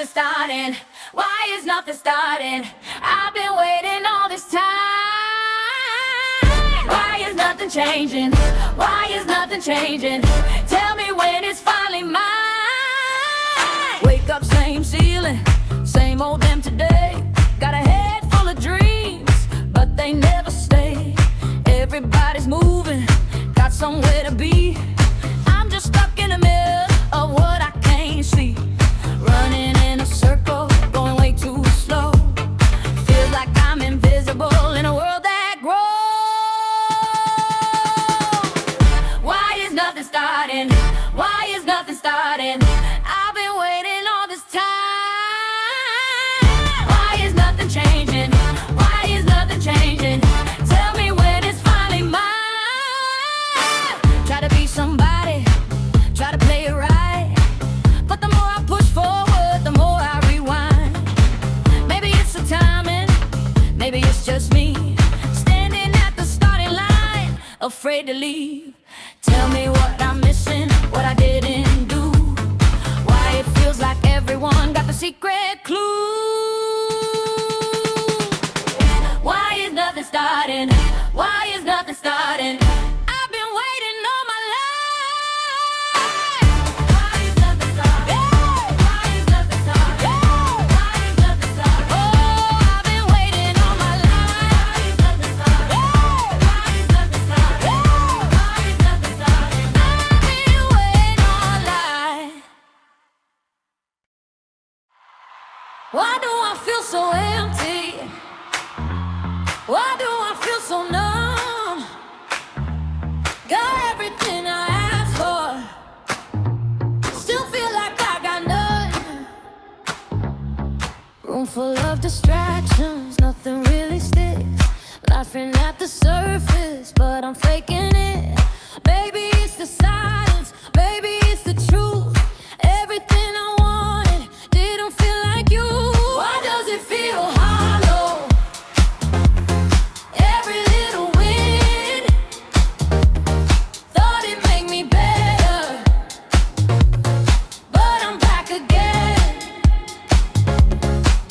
starting? Why is nothing starting? I've been waiting all this time. Why is nothing changing? Why is nothing changing? Tell me when it's finally mine. Wake up, same ceiling, same old them today. Got a head full of dreams, but they never stay. Everybody's moving, got somewhere to be. I'm just stuck in the middle of what I can't see. Running in a circle, going way too slow. Feels like I'm invisible in a world that grows. Why is nothing starting? Why is nothing starting? I've been waiting all this time. Why is nothing changing? Why is nothing changing? Tell me when it's finally mine. Try to be somebody, try to play it right, but the more I push forward, the more I rewind. Maybe it's the timing, maybe it's just me, standing at the starting line, afraid to leave. Tell me what I'm missing, what I didn't do, why it feels like everyone got the secret clue. Why is nothing starting? Why is nothing starting? I've been waiting all my life. Why is nothing starting? Why is nothing starting? Why is nothing starting? Oh, I've been waiting all my life. Why is nothing starting? Why is nothing starting? Why is nothing starting? I've been waiting all life. Why do I feel so empty? Why do I feel so numb? Got everything I asked for, still feel like I got none. Room full of distractions, nothing really sticks. Laughing at the surface, but I'm faking it. Maybe it's the silence, maybe it's the truth. Everything I wanted didn't feel like you. Why does it feel hollow? Every little win thought it made me better, but I'm back again.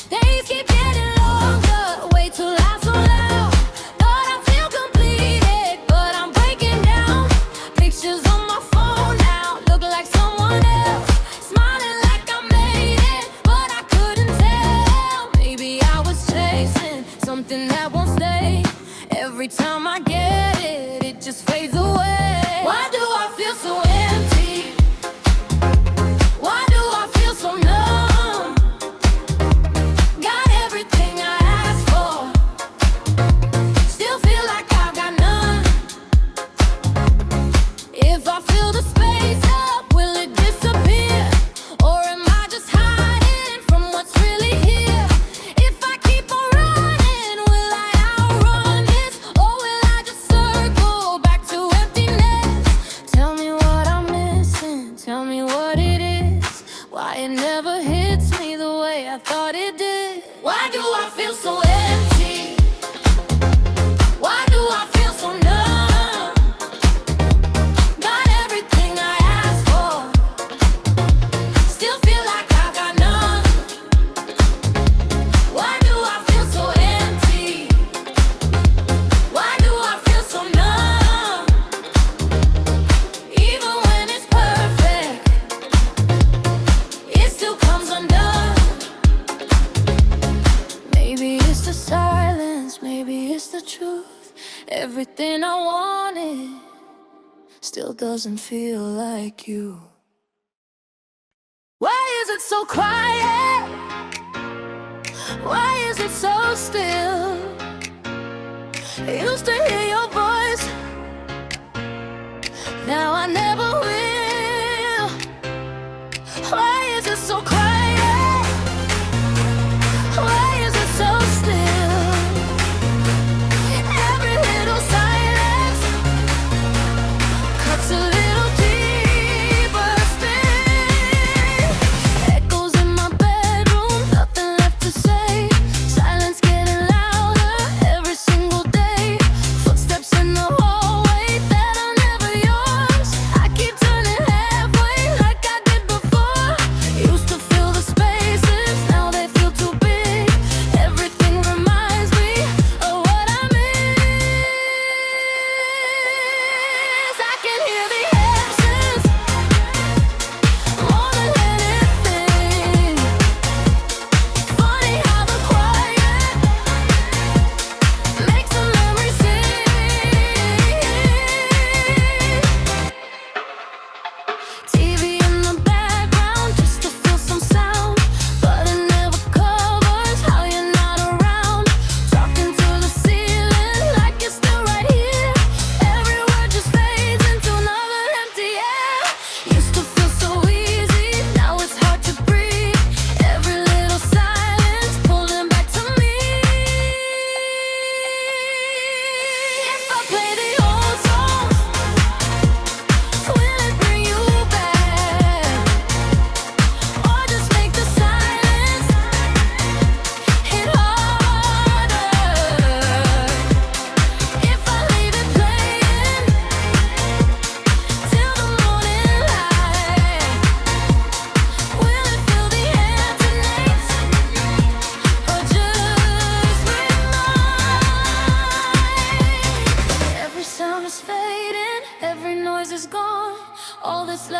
Days keep getting longer, way too loud, so loud. Thought I feel completed, but I'm breaking down. Pictures on my phone now look like someone else, smiling like I made it, but I couldn't tell. Maybe I was chasing something that won't stay. Every time I get it, it just fades away. Why do I feel so empty? Why do I feel so numb? Got everything I asked for, still feel like I've got none. If I fill the space up, will it disappear? Or am I just hiding from what's really here? If I keep on running, will I outrun this? Or will I just circle back to emptiness? Tell me what I'm missing, tell me what it is. Why it never hits me the way I thought it did. Why do I feel so empty? Why do I feel so numb? Got everything I asked for, still feel like I got none. Why do I feel so empty? Why do I feel so numb? Even when it's perfect, it still comes undone. Maybe it's the silence, maybe it's the truth. Everything I wanted still doesn't feel like you. Why is it so quiet? Why is it so still? I used to hear your voice, now I never will. Why is it so quiet? Why is it so still? Every little silence cuts a little deeper still. Echoes in my bedroom, nothing left to say. Silence getting louder every single day. Footsteps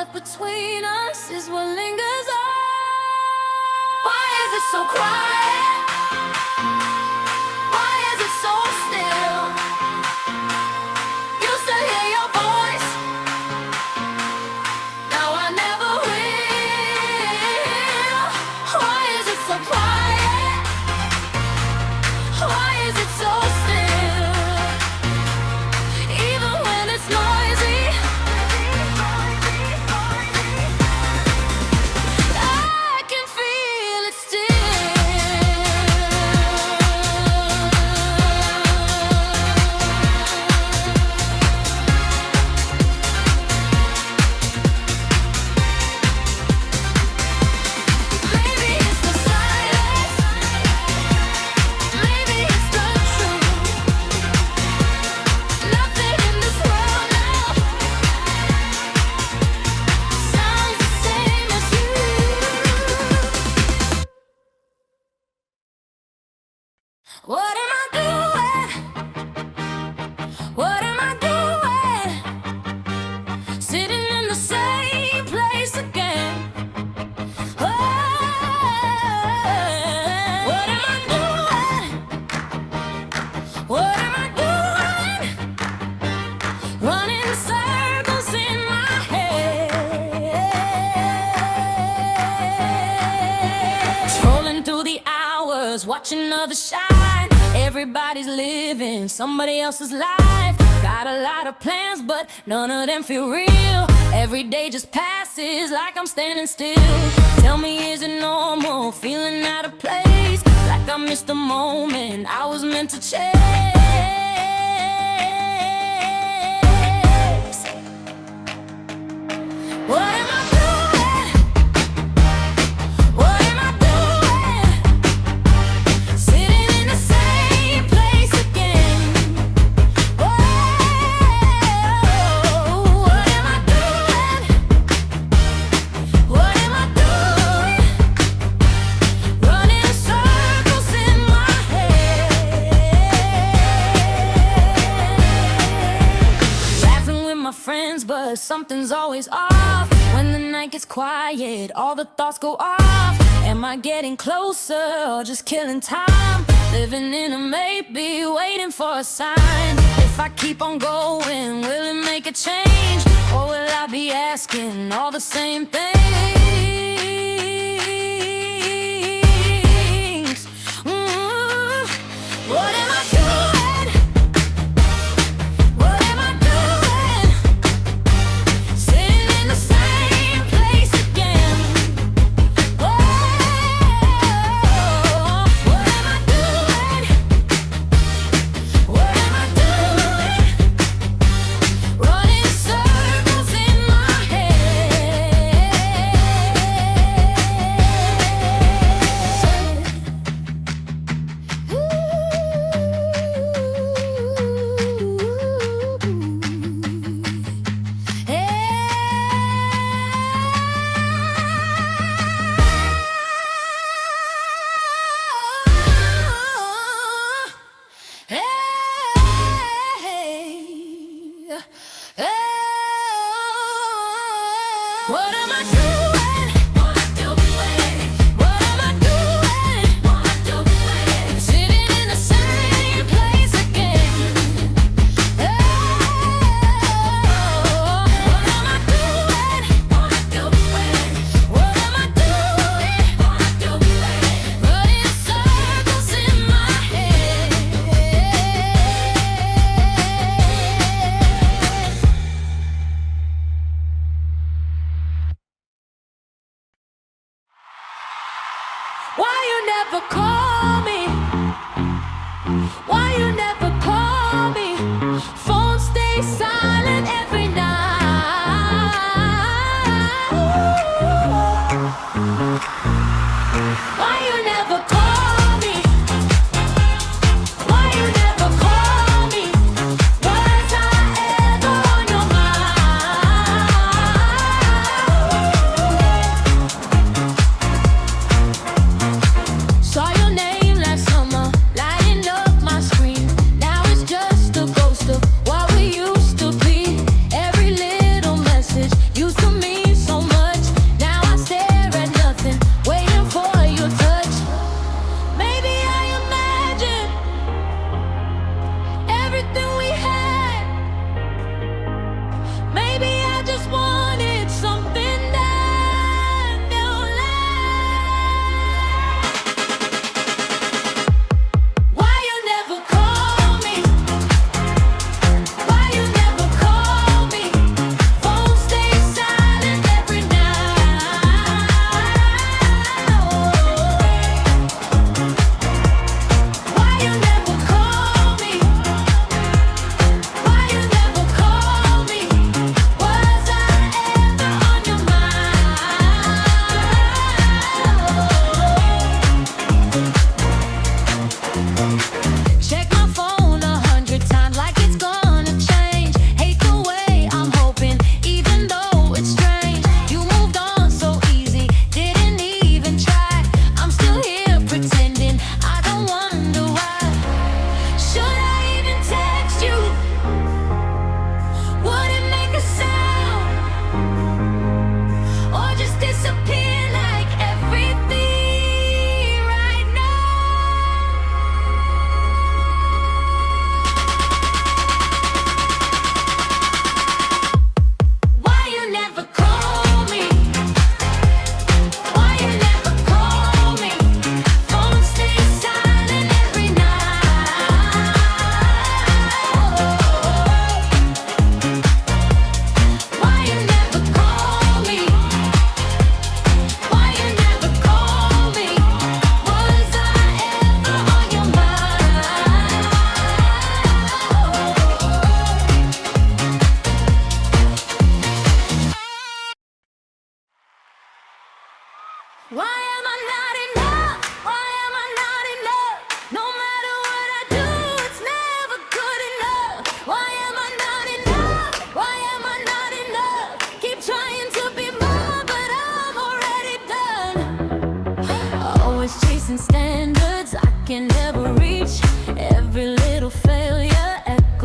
left between us is what lingers on. Why is it so quiet? Why is it so still? Used to hear your voice, now I never will. Why is it so quiet? Why is it so still? Even when it's noisy, I can feel it Maybe it's the silence, maybe it's the truth. Nothing in this world now sounds the same as you. What am I doing? What am I doing? Sitting in the same place again. Oh, what am I doing? What am I doing? Running circles in my head. Scrolling through the hours, watching others shine. Everybody's living somebody else's life. Got a lot of plans, but none of them feel real. Every day just passes like I'm standing still. Tell me, is it normal? Feeling out of place, like I missed the moment I was meant to chase. What am I doing? What am I doing? Sitting in the same place again. Whoa, what am I doing? What am I doing? Running circles in my head. Laughing with my friends, but something's always off. When the night gets quiet, all the thoughts go off. Am I getting closer or just killing time? Living in a maybe, waiting for a sign. If I keep on going, will it make a change? Or will I be asking all the same things? What am I doing? What am I doing? Sitting in the same place again. Whoa, what am I doing? What am I doing? Running circles in my head.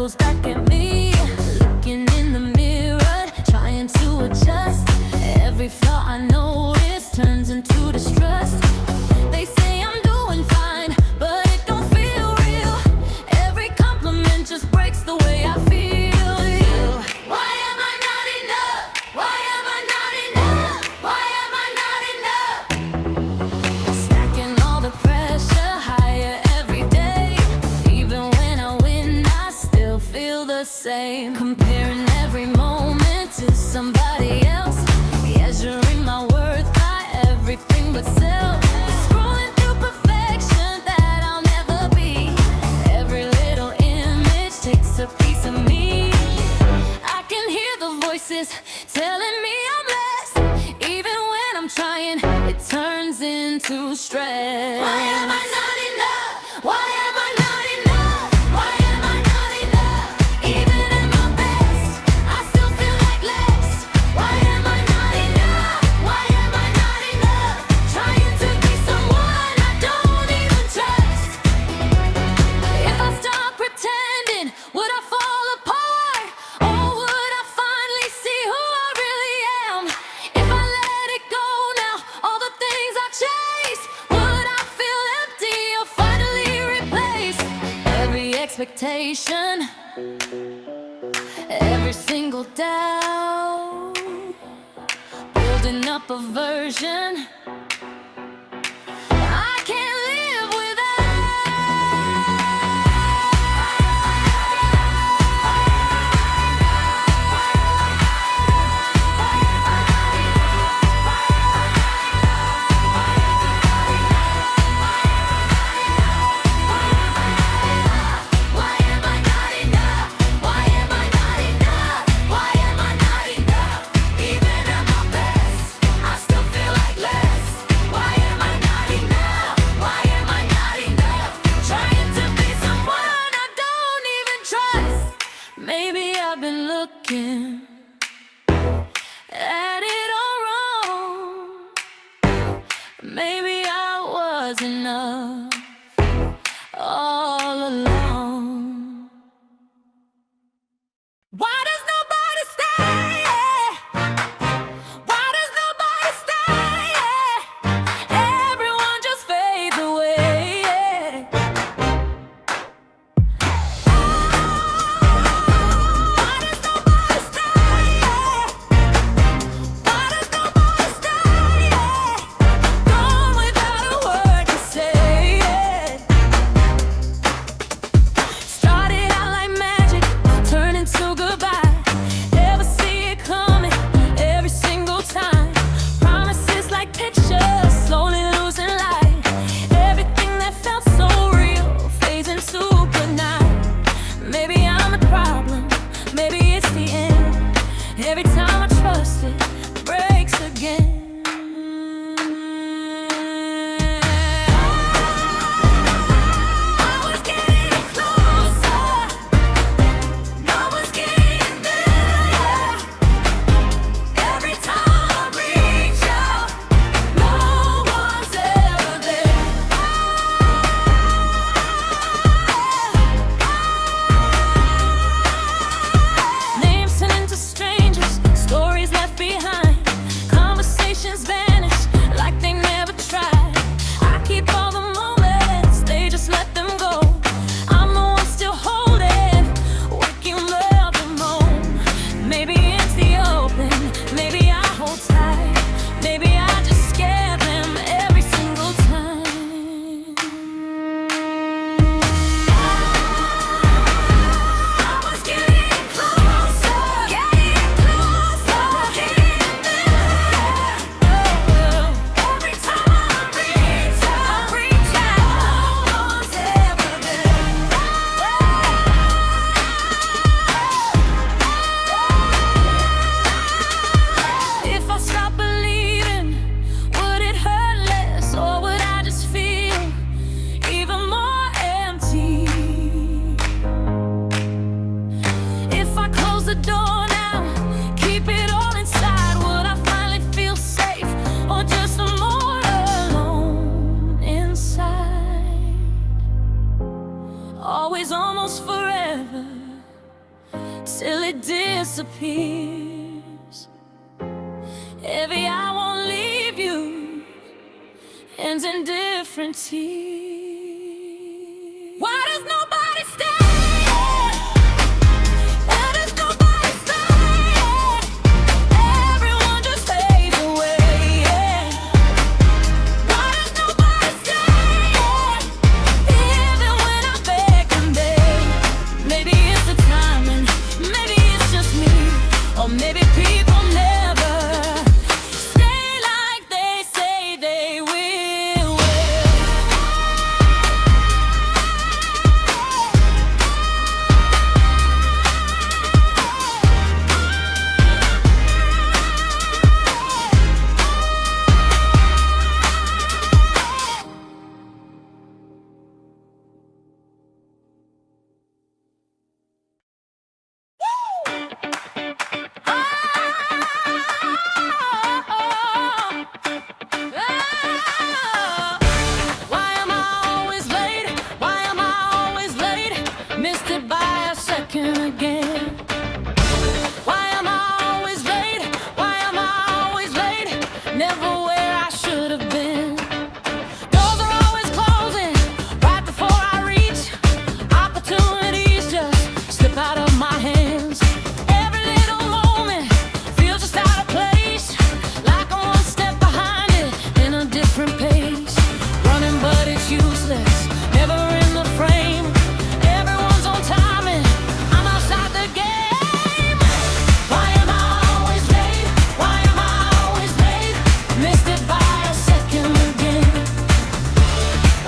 circles back at me, looking in the mirror, trying to adjust. Every flaw I notice turns into distrust. They say I'm doing fine, but it don't feel real. Every compliment just breaks the way I feel you. Why am I not enough? Why am I not enough? Why am I not enough? Stacking all the pressure higher every day. Even when I win, I still feel the same. Comparing every moment to somebody else, measuring my worth by everything but self. Scrolling through perfection that I'll never be. Every little image takes a piece of me. I can hear the voices telling me I'm less. Even when I'm trying, it turns into stress. Why am I not enough? Why am I not enough? Why am I not enough? Even at my best, I still feel like less. Why am I not enough? Why am I not enough? Trying to be someone I don't even trust. If I stop pretending, would I fall apart? Or would I finally see who I really am? If I let it go now, all the things I chase, would I feel empty or finally replaced? Every expectation, every single doubt, building up a version I can't live Why am I not enough? Why am I not enough? Why am I not enough? Even at my best, I still feel like less. Why am I not enough? Why am I not enough? Trying to be someone I don't even trust. Maybe I've been looking at it all wrong. Maybe I was enough all along. Why does nobody stay? Why does nobody stay? Everyone just fades away. Why does nobody stay? Why does nobody stay? Gone without a word to say. Started out like magic, turning to goodbye. Never see it coming every single time. Promises like pictures, slowly losing light. Everything that felt so real fades into good night. Maybe I'm the problem, maybe it's the end. Every time I trust it, breaks again. I was getting closer, no one's getting there. Every time I reach out, no one's ever there. Names turn into strangers, stories left behind. Conversations vanish like they never tried. I keep all the moments, they just let them go. I'm the one still holding, waking up the moan. Maybe it's the open, maybe I hold tight. Maybe I just scare them every single time. I was getting closer, getting closer, getting there. Every time I reach out, no one's ever there. If I stop believing, would it hurt less, or would I just feel even more empty? If I close the door now, keep it all inside, would I finally feel safe, or just more alone inside? Always almost forever, till it disappears. Every I won't leave you ends in different tears. Why does nobody stay? Why does nobody stay? Everyone just fades away. Why does nobody stay? Even when I beg and beg. Maybe it's the timing, maybe it's just me, or maybe people never stay like they say they will. Why am I always late? Why am I always late? Missed it by a second again. Why am I always late? Why am I always late? Never where I should have been. Doors are always closing right before I reach. Opportunities just slip out of my hands. Every little moment feels just out of place, like I'm one step behind it in a different pace. Running but it's useless, never in the frame. Everyone's on time and I'm outside the game. Why am I always late? Why am I always late? Missed it by a second again.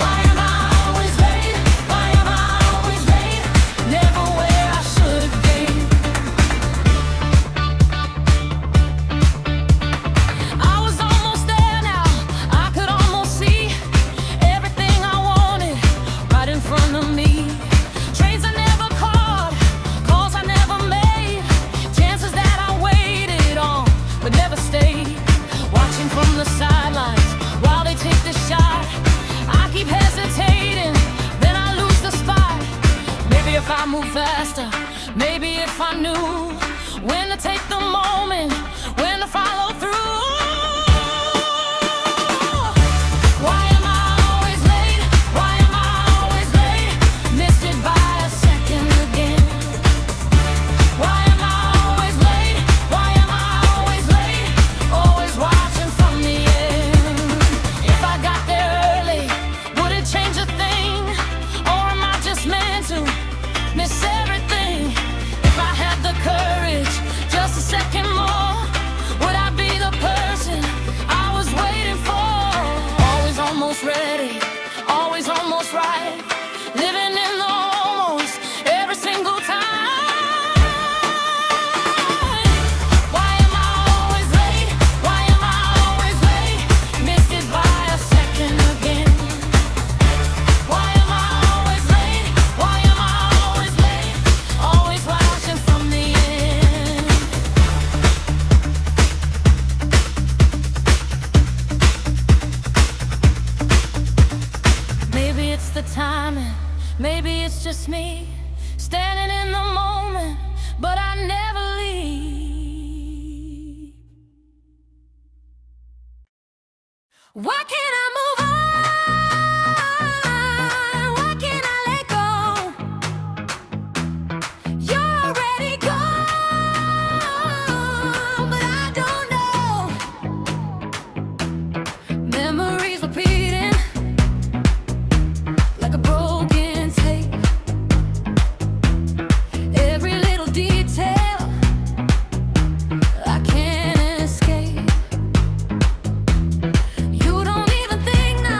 Why am I always late? Why am I always late? Never where I should have been. I was almost there now, I could almost see everything I wanted right in front of me. Trains I never caught, calls I never made, chances that I waited on but never stayed. Watching from the sidelines while they take the shot, I keep hesitating, then I lose the spot. Maybe if I move faster, maybe if I knew when to take the moment, when to follow through. Why am I always late? Why am I always late? Missed it by a second again. Why am I always late? Why am I always late? Always watching from the end. If I got there early, would it change a thing? Or am I just meant to miss everything? If I had the courage, just a second more, would I be the person I was waiting for? Always almost ready, always almost right, living in the almost every single time. Why am I always late? Why am I always late? Missed it by a second again. Why am I always late? Why am I always late? Always watching from the end. Maybe it's the timing, maybe it's just me, standing in the moment, but I never leave. Why can't I move on? Why can't I let go? You're already gone, but I don't know. Memories repeating like a broken tape. Every little detail I can't escape. You don't even think now.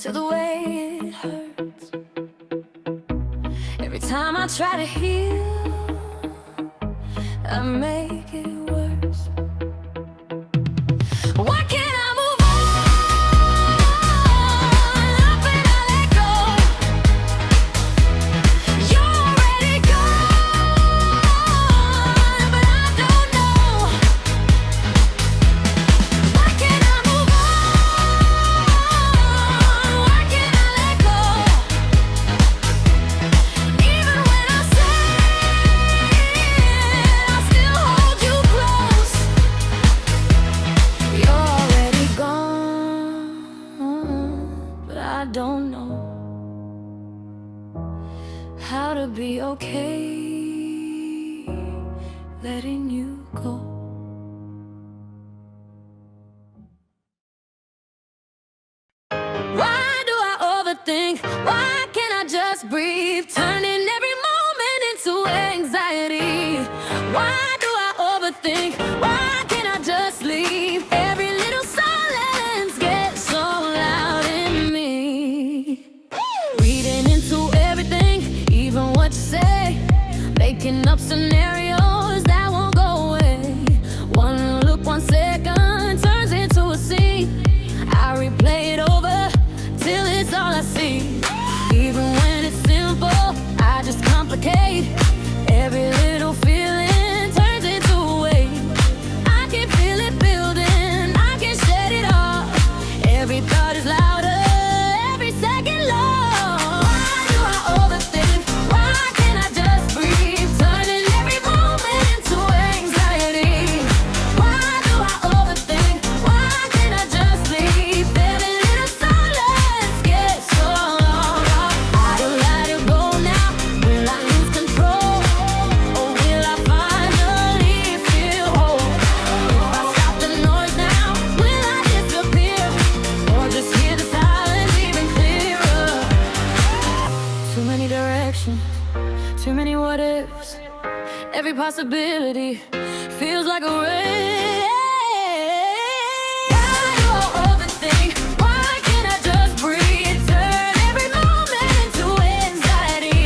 to the way it hurts. Every time I try to heal, I make it worse. Why can't I move on? Up and I let go. You're already gone, but I don't know. Why can't I move on? Why can't I let go? Even when I say I still hold you close, you're already gone, but I don't know how to be okay letting you go. Why do I overthink? Why can't I just breathe? Turning every moment into anxiety. Why do I overthink? Why can't I just leave? Every little silence gets so loud in me. Reading into everything, even what you say, making up scenarios that won't go away. One look, 1 second turns into a scene. I replay it over till it's all I see. Even when it's simple, I just complicate. Every little feeling turns into a wave. I can feel it building, I can shed it off. Every thought is louder, every second long. Why do I overthink? Why can't I just breathe? Turning every moment into anxiety. Why do I overthink? Why can't I just leave? Every little silence gets so long. Will I let it go now? Will I lose control? Or will I finally feel whole? If I stop the noise now, will I disappear? Or just hear the silence even clearer? Too many directions, too many what ifs. Every possibility feels like a race. Why do I overthink? Why can't I just breathe? Turn every moment into anxiety.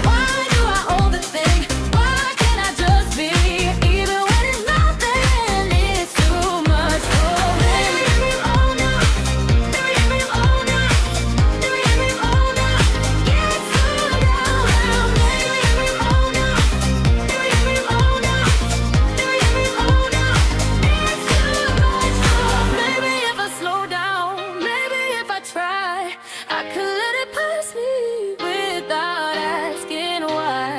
Why do I overthink? Why can't I just be? Even when it's nothing, it's too much for me. Oh no, oh no, oh no, gets too loud. Oh no, maybe if I slow down, maybe if I try, I could let it pass me without asking why.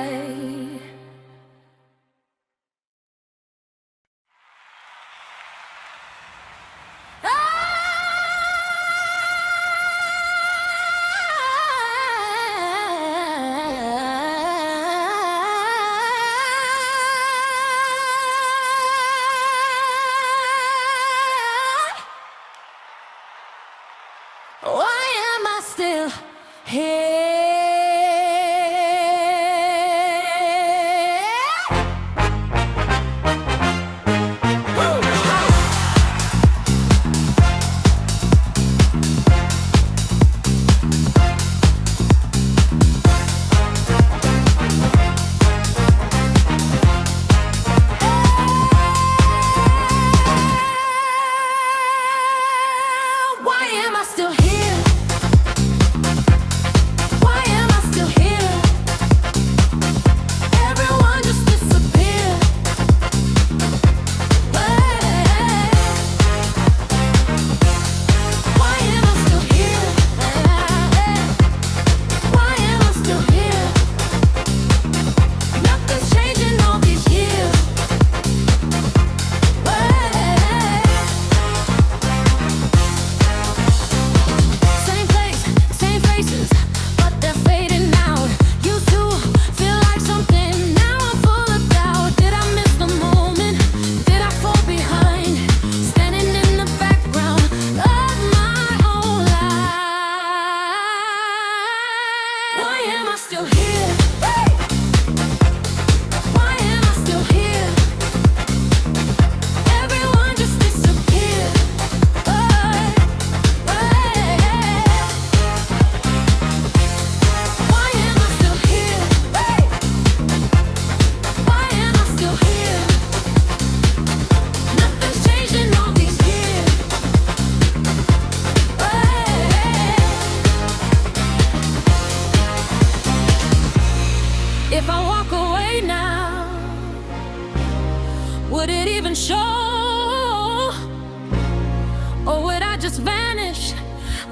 Why am I still here? Why am I still here?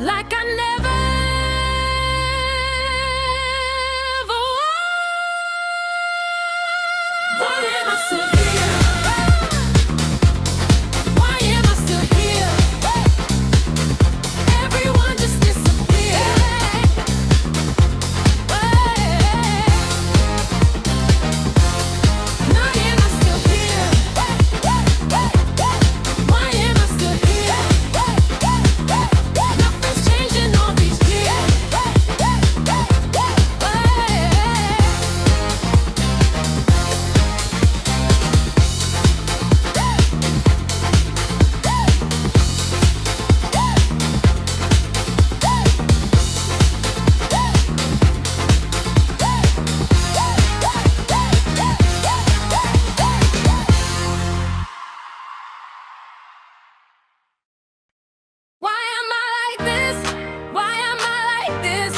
like I never was. Why am I still here? Why am I still here? Everyone just disappeared. Why am I still here? Why am I still here? Nothing's changing all these years. Why am I like this? Why am I like this?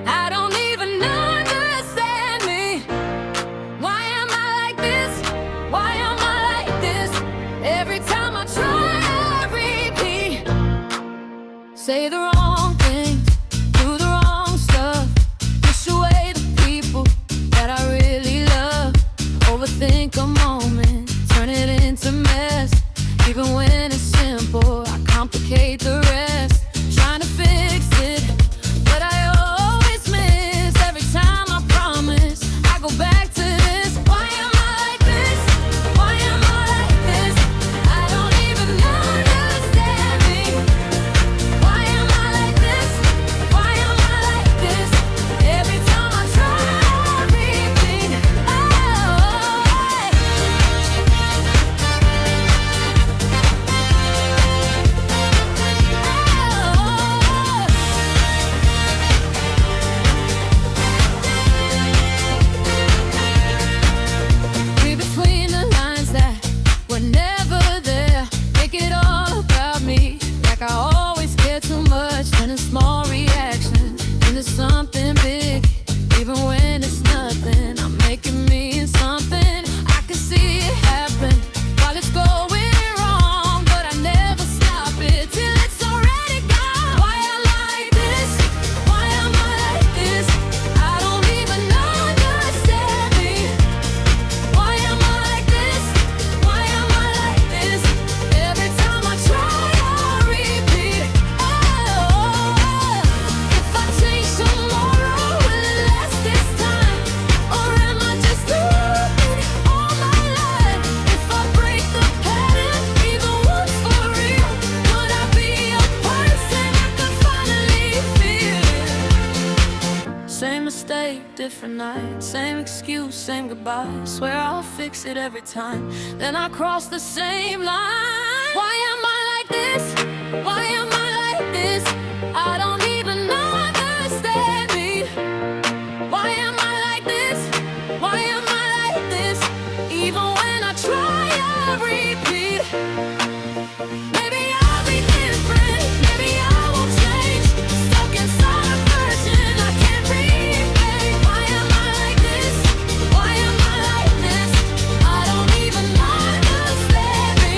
I don't even understand me. Why am I like this? Why am I like this? Every time I try, I repeat. Say the wrong thing, do the wrong stuff, push away the people that I really love. Overthink a moment, turn it into mess. Even when it's simple, I complicate the rest. Trying to fix it, but I always miss. Every time I promise, I go back to this. Why am I like this? Why am I like this? I don't even understand me. Why am I like this? Why am I like this? Every time I try, I repeat. Read between the lines that were never there. Make it all about me, like I always care too much. Turning small reactions into something big, even when it's nothing. I'm making me something. I can see it happen while it's going wrong, but I never stop it till it's already gone. Why am I like this? Why am I like this? I don't even understand me. Why am I like this? Why am I like this? Every time I try, I repeat. If I change tomorrow, will it last this time? Or am I just losing all my life? If I break the pattern, even once for real, would I be a person I could finally feel? Same mistake, different night. Same excuse, same goodbye. Swear I'll fix it every time. Then I cross the same line. Why am I like this? Why am I like this? I don't even understand me. Why am I like this? Why am I like this? Even when I try, I repeat. Maybe I'll be different. Maybe I won't change. Stuck inside a version I can't remake. Why am I like this? Why am I like this? I don't even understand me.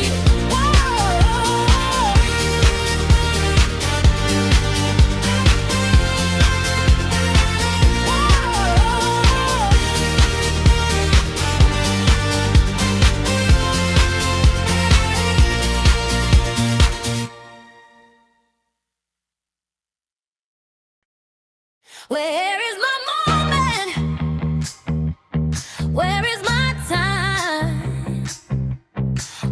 Where is my moment? Where is my time?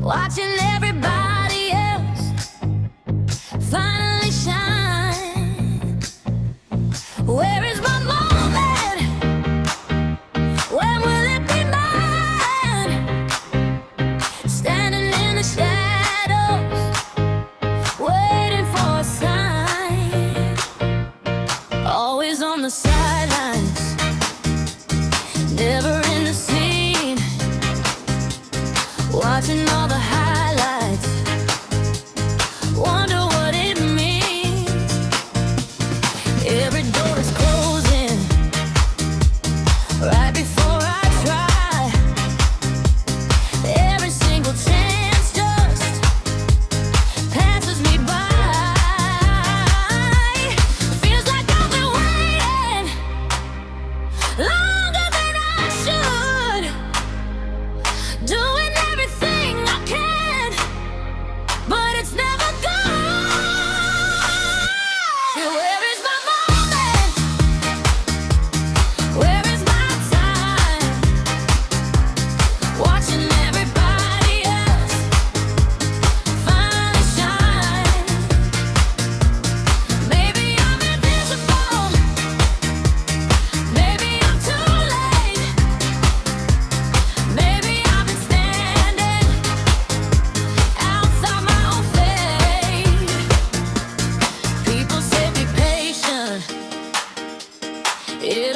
Watching everybody else finally shine. Where is my moment? When will it be mine? Standing in the shadows, waiting for a sign. Always on the sidelines, never in the scene. Watching all the highlights, wonder what it means. Every door is closing right before I try. Every single chance just passes me by.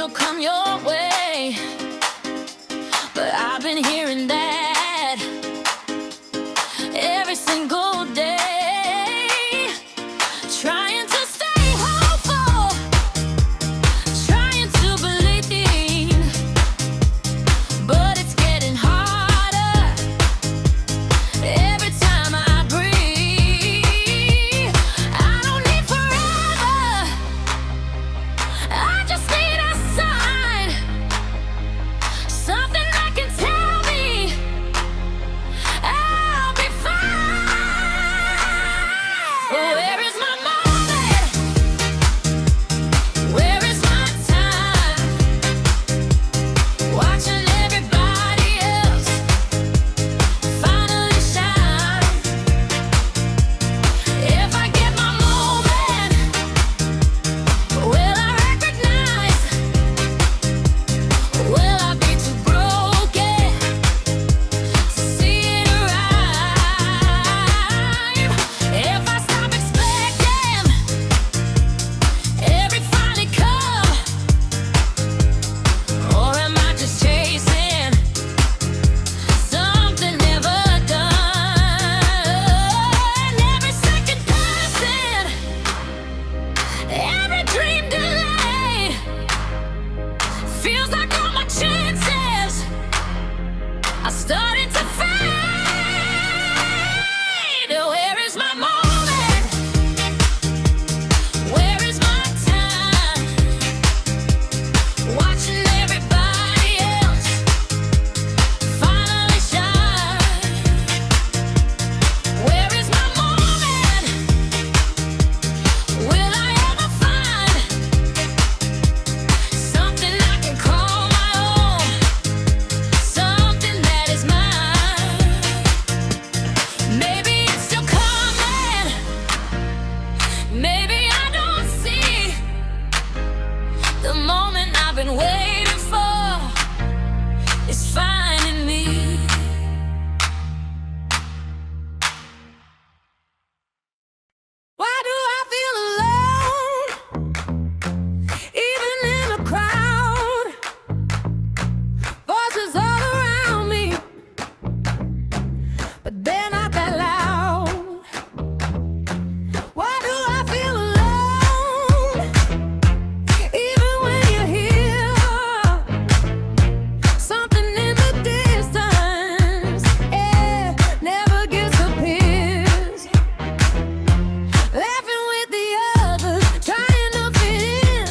it'll come your way. But I've been hearing that every single day, trying to stay hopeful, trying to believe, but it's getting harder every time I breathe. I don't need forever, I just need a sign, something that can tell me I'll be fine. Where is my moment? Where is my time? Watching everybody else finally shine. If I get my moment, will I recognize? Will I be too broken to see it arrive? If I stop expecting every finally come, or am I just chasing something never done? Every second passing, every dream delayed, feels like all my chances are starting to fade. Where is my moment? Where is my time? Watching everybody else finally shine. Where is my moment? Will I ever find something I can call my own, something that is mine? Maybe it's still coming, maybe I don't see the moment I've been waiting for is finding me. Why do I feel alone, even in a crowd? Voices all around me, but they're not that loud. Why do I feel alone, even when you're here? Something in the distance, yeah, never disappears. Laughing with the others, trying to fit in.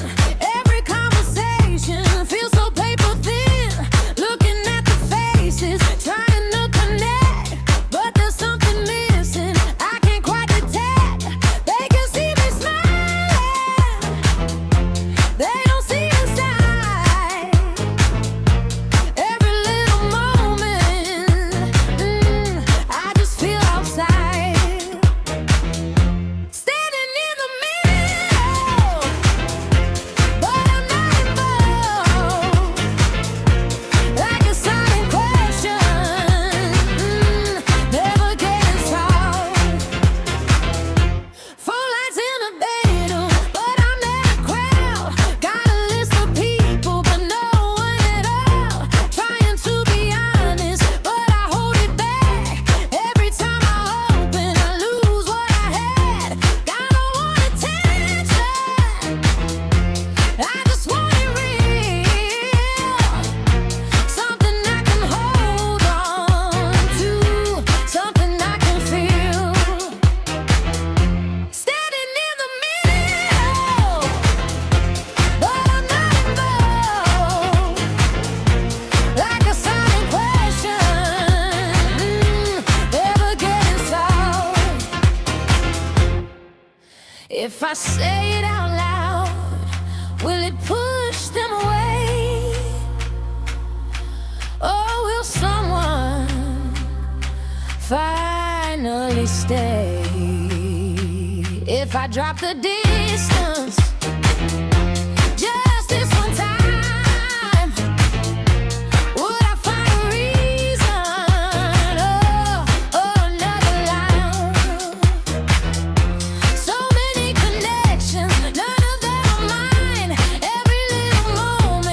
Every conversation feels so paper thin. Looking at the faces, trying to connect, but there's something missing I can't quite detect. They can see me smiling, they don't see inside. Every little moment, I just feel outside. Standing in the middle, but I'm not involved. Like a silent question, never getting solved. Four lights in a bedroom, but I'm in a crowd. Got a list of people, but no one at all. Trying to be honest, but I hold it back. Every time I open, I lose what I had. Got no one attention, I just want it real. Something I can hold on to, something I can feel. Standing in the middle, but I'm not involved. Like a silent question, never getting solved. If I say it out loud, will it push them away? Or will someone finally stay? If I drop the distance just this one time, would I find a reason? Oh, another line. So many connections, none of them are mine. Every little moment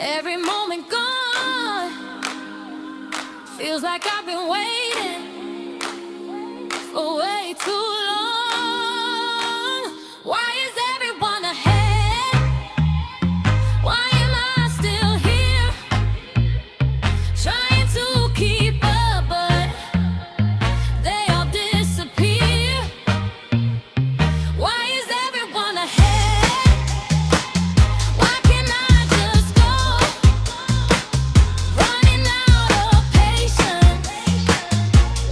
Every moment gone feels like I've been waiting for way too long. Why is everyone ahead? Why am I still here? Trying to keep up, but they all disappear. Why is everyone ahead? Why can't I just go? Running out of patience,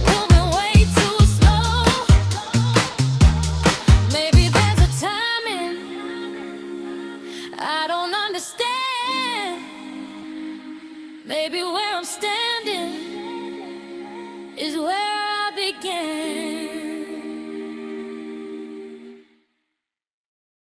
moving way too slow. Maybe there's a timing I don't understand. Maybe where I'm standing